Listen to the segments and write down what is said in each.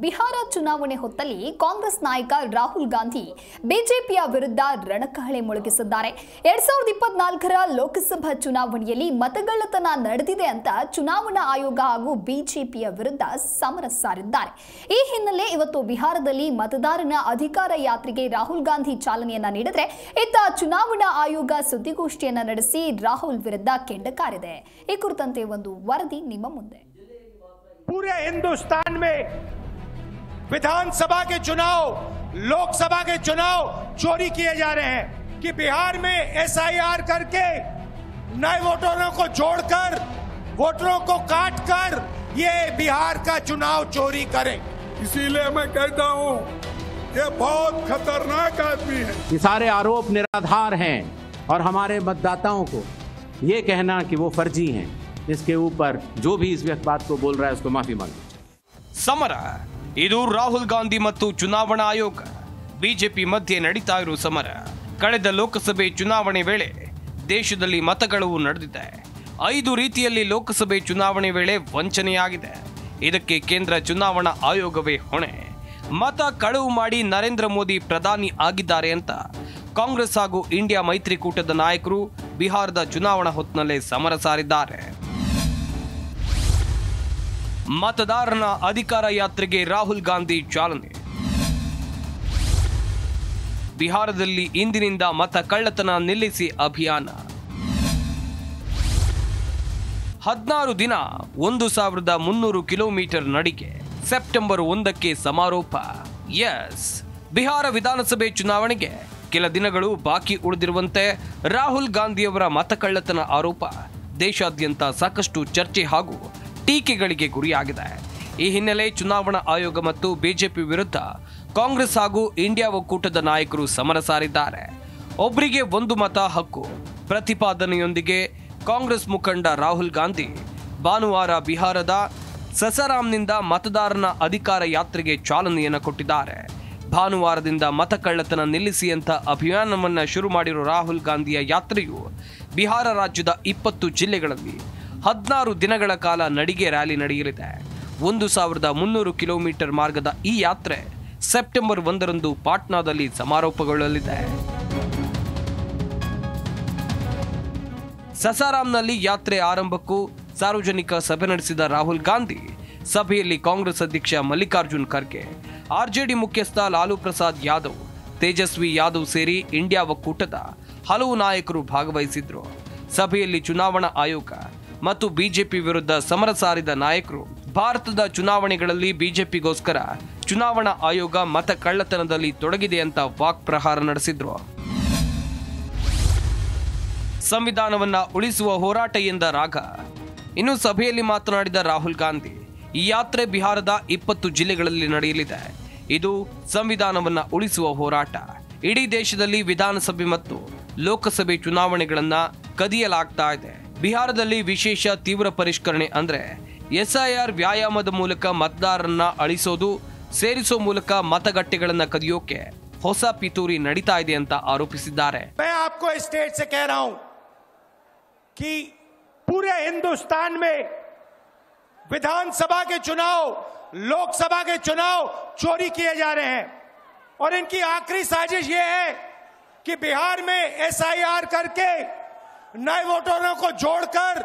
ಬಿಹಾರ ಚುನಾವಣೆ ಹೊತ್ತಲ್ಲಿ ಕಾಂಗ್ರೆಸ್ ನಾಯಕ ರಾಹುಲ್ ಗಾಂಧಿ ಬಿಜೆಪಿಯ ವಿರುದ್ಧ ರಣಕಹಳೆ ಮೊಳಗಿಸಿದ್ದಾರೆ. 2024ರ ಲೋಕಸಭಾ ಚುನಾವಣೆಯಲ್ಲಿ ಮತಗಳ್ಳತನ ನಡೆದಿದೆ ಅಂತ ಚುನಾವಣಾ ಆಯೋಗ ಹಾಗೂ ಬಿಜೆಪಿಯ ವಿರುದ್ಧ ಸಮರ ಸಾರಿದ್ದಾರೆ. ಈ ಹಿನ್ನೆಲೆ ಇವತ್ತು ಬಿಹಾರದಲ್ಲಿ ಮತದಾರನ ಅಧಿಕಾರ ಯಾತ್ರೆಗೆ ರಾಹುಲ್ ಗಾಂಧಿ ಚಾಲನೆಯನ್ನ ನೀಡಿದ್ರೆ, ಇತ್ತ ಚುನಾವಣಾ ಆಯೋಗ ಸುದ್ದಿಗೋಷ್ಠಿಯನ್ನ ನಡೆಸಿ ರಾಹುಲ್ ವಿರುದ್ಧ ಕೆಂಡಕಾರಿದೆ. ಈ ಕುರಿತಂತೆ ಒಂದು ವರದಿ ನಿಮ್ಮ ಮುಂದೆ. पूरे हिंदुस्तान में विधानसभा के चुनाव, लोकसभा के चुनाव चोरी किए जा रहे हैं कि बिहार में एसआईआर करके नए वोटरों को जोड़कर, वोटरों को काटकर ये बिहार का चुनाव चोरी करें। इसीलिए मैं कहता हूं ये बहुत खतरनाक आदमी है। ये सारे आरोप निराधार हैं और हमारे मतदाताओं को ये कहना कि वो फर्जी हैं, इसके ऊपर जो भी इस बात को बोल रहा है उसको माफी मांगे। ಸಮರ ಇದು ರಾಹುಲ್ ಗಾಂಧಿ ಮತ್ತು ಚುನಾವಣಾ ಆಯೋಗ ಬಿಜೆಪಿ ಮಧ್ಯೆ ನಡೀತಾ ಇರುವ ಸಮರ. ಕಳೆದ ಲೋಕಸಭೆ ಚುನಾವಣೆ ವೇಳೆ ದೇಶದಲ್ಲಿ ಮತಗಳವು ನಡೆದಿದೆ. 5 ರೀತಿಯಲ್ಲಿ ಲೋಕಸಭೆ ಚುನಾವಣೆ ವೇಳೆ ವಂಚನೆಯಾಗಿದೆ. ಇದಕ್ಕೆ ಕೇಂದ್ರ ಚುನಾವಣಾ ಆಯೋಗವೇ ಹೊಣೆ. ಮತ ಕಳವು ಮಾಡಿ ನರೇಂದ್ರ ಮೋದಿ ಪ್ರಧಾನಿ ಆಗಿದ್ದಾರೆ ಅಂತ ಕಾಂಗ್ರೆಸ್ ಹಾಗೂ ಇಂಡಿಯಾ ಮೈತ್ರಿಕೂಟದ ನಾಯಕರು ಬಿಹಾರದ ಚುನಾವಣಾ ಹೊತ್ತಿನಲ್ಲೇ ಸಮರ ಸಾರಿದ್ದಾರೆ. ಮತದಾರನ ಅಧಿಕಾರ ಯಾತ್ರೆಗೆ ರಾಹುಲ್ ಗಾಂಧಿ ಚಾಲನೆ. ಬಿಹಾರದಲ್ಲಿ ಇಂದಿನಿಂದ ಮತ ಕಳ್ಳತನ ನಿಲ್ಲಿಸಿ ಅಭಿಯಾನ. 16 ದಿನ 1300 ಕಿಲೋಮೀಟರ್ ನಡಿಗೆ ಸೆಪ್ಟೆಂಬರ್ 1ಕ್ಕೆ ಸಮಾರೋಪ. ಎಸ್, ಬಿಹಾರ ವಿಧಾನಸಭೆ ಚುನಾವಣೆಗೆ ಕೆಲ ದಿನಗಳು ಬಾಕಿ ಉಳಿದಿರುವಂತೆ ರಾಹುಲ್ ಗಾಂಧಿಯವರ ಮತ ಕಳ್ಳತನ ಆರೋಪ ದೇಶಾದ್ಯಂತ ಸಾಕಷ್ಟು ಚರ್ಚೆ ಹಾಗೂ ಟೀಕೆಗಳಿಗೆ ಗುರಿಯಾಗಿದೆ. ಈ ಹಿನ್ನೆಲೆ ಚುನಾವಣಾ ಆಯೋಗ ಮತ್ತು ಬಿಜೆಪಿ ವಿರುದ್ಧ ಕಾಂಗ್ರೆಸ್ ಹಾಗೂ ಇಂಡಿಯಾ ಒಕ್ಕೂಟದ ನಾಯಕರು ಸಮರ ಸಾರಿದ್ದಾರೆ. ಒಬ್ಬರಿಗೆ ಒಂದು ಮತ ಹಕ್ಕು ಪ್ರತಿಪಾದನೆಯೊಂದಿಗೆ ಕಾಂಗ್ರೆಸ್ ಮುಖಂಡ ರಾಹುಲ್ ಗಾಂಧಿ ಭಾನುವಾರ ಬಿಹಾರದ ಸಸಾರಾಂನಿಂದ ಮತದಾರನ ಅಧಿಕಾರ ಯಾತ್ರೆಗೆ ಚಾಲನೆಯನ್ನು ಕೊಟ್ಟಿದ್ದಾರೆ. ಭಾನುವಾರದಿಂದ ಮತ ಕಳ್ಳತನ ನಿಲ್ಲಿಸಿ ಅಂತ ಅಭಿಯಾನವನ್ನು ಶುರು ಮಾಡಿರುವ ರಾಹುಲ್ ಗಾಂಧಿಯ ಯಾತ್ರೆಯು ಬಿಹಾರ ರಾಜ್ಯದ 20 ಜಿಲ್ಲೆಗಳಲ್ಲಿ 16 ದಿನಗಳ ಕಾಲ ನಡಿಗೆ ರ್ಯಾಲಿ ನಡೆಯಲಿದೆ. 1300 ಕಿಲೋಮೀಟರ್ ಮಾರ್ಗದ ಈ ಯಾತ್ರೆ ಸೆಪ್ಟೆಂಬರ್ 1ರಂದು ಪಾಟ್ನಾದಲ್ಲಿ ಸಮಾರೋಪಗೊಳ್ಳಲಿದೆ. ಸಸಾರಾಂನಲ್ಲಿ ಯಾತ್ರೆ ಆರಂಭಕ್ಕೂ ಸಾರ್ವಜನಿಕ ಸಭೆ ನಡೆಸಿದ ರಾಹುಲ್ ಗಾಂಧಿ ಸಭೆಯಲ್ಲಿ ಕಾಂಗ್ರೆಸ್ ಅಧ್ಯಕ್ಷ ಮಲ್ಲಿಕಾರ್ಜುನ್ ಖರ್ಗೆ, ಆರ್ಜೆಡಿ ಮುಖ್ಯಸ್ಥ ಲಾಲು ಪ್ರಸಾದ್ ಯಾದವ್, ತೇಜಸ್ವಿ ಯಾದವ್ ಸೇರಿ ಇಂಡಿಯಾ ಒಕ್ಕೂಟದ ಹಲವು ನಾಯಕರು ಭಾಗವಹಿಸಿದ್ರು. ಸಭೆಯಲ್ಲಿ ಚುನಾವಣಾ ಆಯೋಗ ಮತ್ತು ಬಿಜೆಪಿ ವಿರುದ್ಧ ಸಮರ ಸಾರಿದ ನಾಯಕರು ಭಾರತದ ಚುನಾವಣೆಗಳಲ್ಲಿ ಬಿಜೆಪಿಗೋಸ್ಕರ ಚುನಾವಣಾ ಆಯೋಗ ಮತ ಕಳ್ಳತನದಲ್ಲಿ ತೊಡಗಿದೆ ಅಂತ ವಾಕ್ಪ್ರಹಾರ ನಡೆಸಿದ್ರು. ಸಂವಿಧಾನವನ್ನ ಉಳಿಸುವ ಹೋರಾಟ ಎಂದ ರಾಗ. ಇನ್ನು ಸಭೆಯಲ್ಲಿ ಮಾತನಾಡಿದ ರಾಹುಲ್ ಗಾಂಧಿ, ಈ ಯಾತ್ರೆ ಬಿಹಾರದ 20 ಜಿಲ್ಲೆಗಳಲ್ಲಿ ನಡೆಯಲಿದೆ. ಇದು ಸಂವಿಧಾನವನ್ನ ಉಳಿಸುವ ಹೋರಾಟ. ಇಡೀ ದೇಶದಲ್ಲಿ ವಿಧಾನಸಭೆ ಮತ್ತು ಲೋಕಸಭೆ ಚುನಾವಣೆಗಳನ್ನ ಕದಿಯಲಾಗ್ತಾ ಇದೆ. ಬಿಹಾರದಲ್ಲಿ ವಿಶೇಷ ತೀವ್ರ ಪರಿಷ್ಕರಣೆ ಅಂದ್ರೆ ಎಸ್ಐಆರ್ ವ್ಯಾಯಾಮದ ಮೂಲಕ ಮತದಾರರನ್ನ ಅಳಿಸೋದು, ಸೇರಿಸೋ ಮೂಲಕ ಮತಗಟ್ಟೆಗಳನ್ನ ಕದಿಯೋಕೆ ಹೊಸ ಪಿತೂರಿ ನಡೀತಾ ಇದೆ ಅಂತ ಆರೋಪಿಸಿದ್ದಾರೆ. मैं आपको स्टेट से कह रहा हूं कि पूरे हिंदुस्तान में विधानसभा के चुनाव, लोकसभा के चुनाव चोरी किए जा रहे हैं और इनकी आखिरी साजिश यह है कि बिहार में एसआईआर करके नए वोटरों को जोड़कर,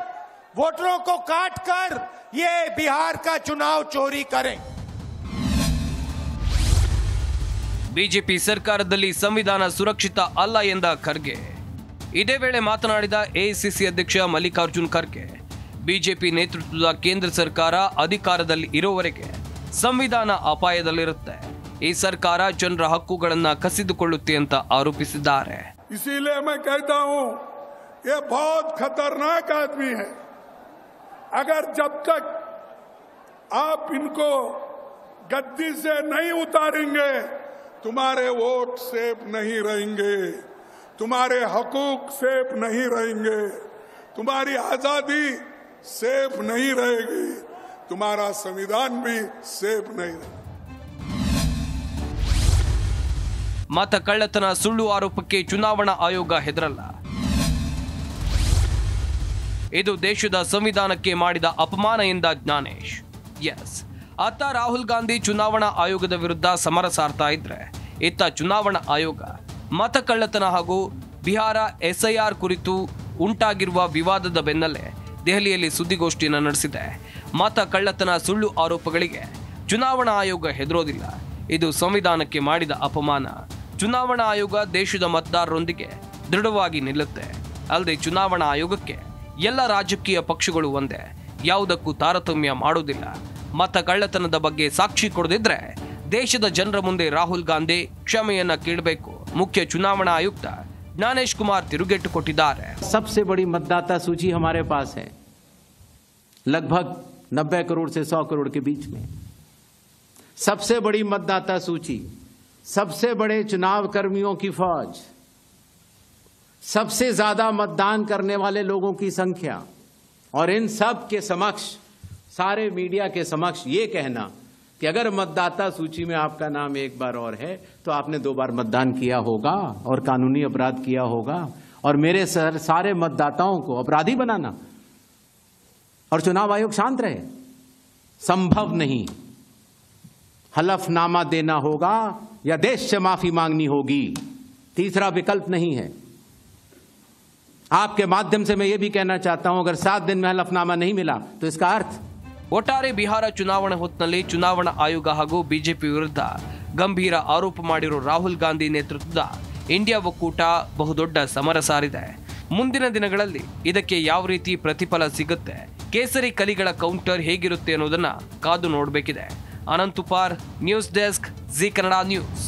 वोटरों को काटकर ये बिहार का चुनाव चोरी करें. ಬಿಜೆಪಿ ಸರ್ಕಾರದಲ್ಲಿ ಸಂವಿಧಾನ ಸುರಕ್ಷಿತ ಅಲ್ಲ ಎಂದ ಖರ್ಗೆ. ಇದೇ ವೇಳೆ ಮಾತನಾಡಿದ ಎಐಸಿಸಿ ಅಧ್ಯಕ್ಷ ಮಲ್ಲಿಕಾರ್ಜುನ್ ಖರ್ಗೆ, ಬಿಜೆಪಿ ನೇತೃತ್ವದ ಕೇಂದ್ರ ಸರ್ಕಾರ ಅಧಿಕಾರದಲ್ಲಿ ಇರೋವರೆಗೆ ಸಂವಿಧಾನ ಅಪಾಯದಲ್ಲಿರುತ್ತೆ. ಈ ಸರ್ಕಾರ ಜನರ ಹಕ್ಕುಗಳನ್ನು ಕಸಿದುಕೊಳ್ಳುತ್ತೆ ಅಂತ ಆರೋಪಿಸಿದ್ದಾರೆ. इसीलिए मैं कहता हूं ये बहुत खतरनाक आदमी है। अगर जब तक आप इनको गद्दी से नहीं उतारेंगे, तुम्हारे वोट सेफ नहीं रहेंगे, तुम्हारे हकूक सेफ नहीं रहेंगे, तुम्हारी आजादी सेफ नहीं रहेगी, तुम्हारा संविधान भी सेफ नहीं रहेगा। ಮತ ಕಳ್ಳತನ ಸುಳ್ಳು ಆರೋಪಕ್ಕೆ ಚುನಾವಣಾ ಆಯೋಗ ಹೆದರಲ್ಲ. ಇದು ದೇಶದ ಸಂವಿಧಾನಕ್ಕೆ ಮಾಡಿದ ಅಪಮಾನ ಎಂದ ಜ್ಞಾನೇಶ್. ಎಸ್, ಅತ್ತ ರಾಹುಲ್ ಗಾಂಧಿ ಚುನಾವಣಾ ಆಯೋಗದ ವಿರುದ್ಧ ಸಮರ ಸಾರ್ತಾ ಇದ್ರೆ, ಇತ್ತ ಚುನಾವಣಾ ಆಯೋಗ ಮತ ಕಳ್ಳತನ ಹಾಗೂ ಬಿಹಾರ ಎಸ್ಐಆರ್ ಕುರಿತು ಉಂಟಾಗಿರುವ ವಿವಾದದ ಬೆನ್ನಲ್ಲೇ ದೆಹಲಿಯಲ್ಲಿ ಸುದ್ದಿಗೋಷ್ಠಿಯನ್ನು ನಡೆಸಿದೆ. ಮತ ಕಳ್ಳತನ ಸುಳ್ಳು ಆರೋಪಗಳಿಗೆ ಚುನಾವಣಾ ಆಯೋಗ ಹೆದರೋದಿಲ್ಲ. ಇದು ಸಂವಿಧಾನಕ್ಕೆ ಮಾಡಿದ ಅಪಮಾನ. ಚುನಾವಣಾ ಆಯೋಗ ದೇಶದ ಮತದಾರರೊಂದಿಗೆ ದೃಢವಾಗಿ ನಿಲ್ಲುತ್ತೆ. ಅಲ್ಲದೆ ಚುನಾವಣಾ ಆಯೋಗಕ್ಕೆ ಎಲ್ಲ ರಾಜಕೀಯ ಪಕ್ಷಗಳು ಒಂದೇ, ಯಾವುದಕ್ಕೂ ತಾರತಮ್ಯ ಮಾಡೋದಿಲ್ಲ. ಮತ ಕಳ್ಳತನದ ಬಗ್ಗೆ ಸಾಕ್ಷಿ ಕೊಡದಿದ್ರೆ ದೇಶದ ಜನರ ಮುಂದೆ ರಾಹುಲ್ ಗಾಂಧಿ ಕ್ಷಮೆಯನ್ನ ಕೇಳಬೇಕು. ಮುಖ್ಯ ಚುನಾವಣಾ ಆಯುಕ್ತ ಜ್ಞಾನೇಶ್ ಕುಮಾರ್ ತಿರುಗೇಟು ಕೊಟ್ಟಿದ್ದಾರೆ. सबसे बड़ी मतदाता सूची हमारे पास है, लगभग 90 करोड़ से 100 करोड़ के बीच में। सबसे बड़ी मतदाता सूची, सबसे बड़े चुनाव कर्मियों की फौज, सबसे ज्यादा मतदान करने वाले लोगों की संख्या, और इन सब के समक्ष, सारे मीडिया के समक्ष ये कहना कि अगर मतदाता सूची में आपका नाम एक बार और है तो आपने 2 बार मतदान किया होगा और कानूनी अपराध किया होगा, और मेरे सारे मतदाताओं को अपराधी बनाना और चुनाव आयोग शांत रहे, संभव नहीं। हलफनामा देना होगा या देश से माफी मांगनी होगी, तीसरा विकल्प नहीं है। आपके माध्यम से मैं ये भी कहना चाहता हूं, अगर 7 दिन में हलफनामा नहीं मिला तो इसका अर्थ ಒಟ್ಟಾರೆ ಬಿಹಾರ ಚುನಾವಣೆ ಹೊತ್ತಿನಲ್ಲಿ ಚುನಾವಣಾ ಆಯೋಗ ಹಾಗೂ ಬಿಜೆಪಿ ವಿರುದ್ಧ ಗಂಭೀರ ಆರೋಪ ಮಾಡಿರೋ ರಾಹುಲ್ ಗಾಂಧಿ ನೇತೃತ್ವದ ಇಂಡಿಯಾ ಒಕ್ಕೂಟ ಬಹುದೊಡ್ಡ ಸಮರ ಸಾರಿದೆ. ಮುಂದಿನ ದಿನಗಳಲ್ಲಿ ಇದಕ್ಕೆ ಯಾವ ರೀತಿ ಪ್ರತಿಫಲ ಸಿಗುತ್ತೆ, ಕೇಸರಿ ಕಲಿಗಳ ಕೌಂಟರ್ ಹೇಗಿರುತ್ತೆ ಅನ್ನೋದನ್ನ ಕಾದು ನೋಡಬೇಕಿದೆ. Anant Upar, news desk, Zee Kannada news.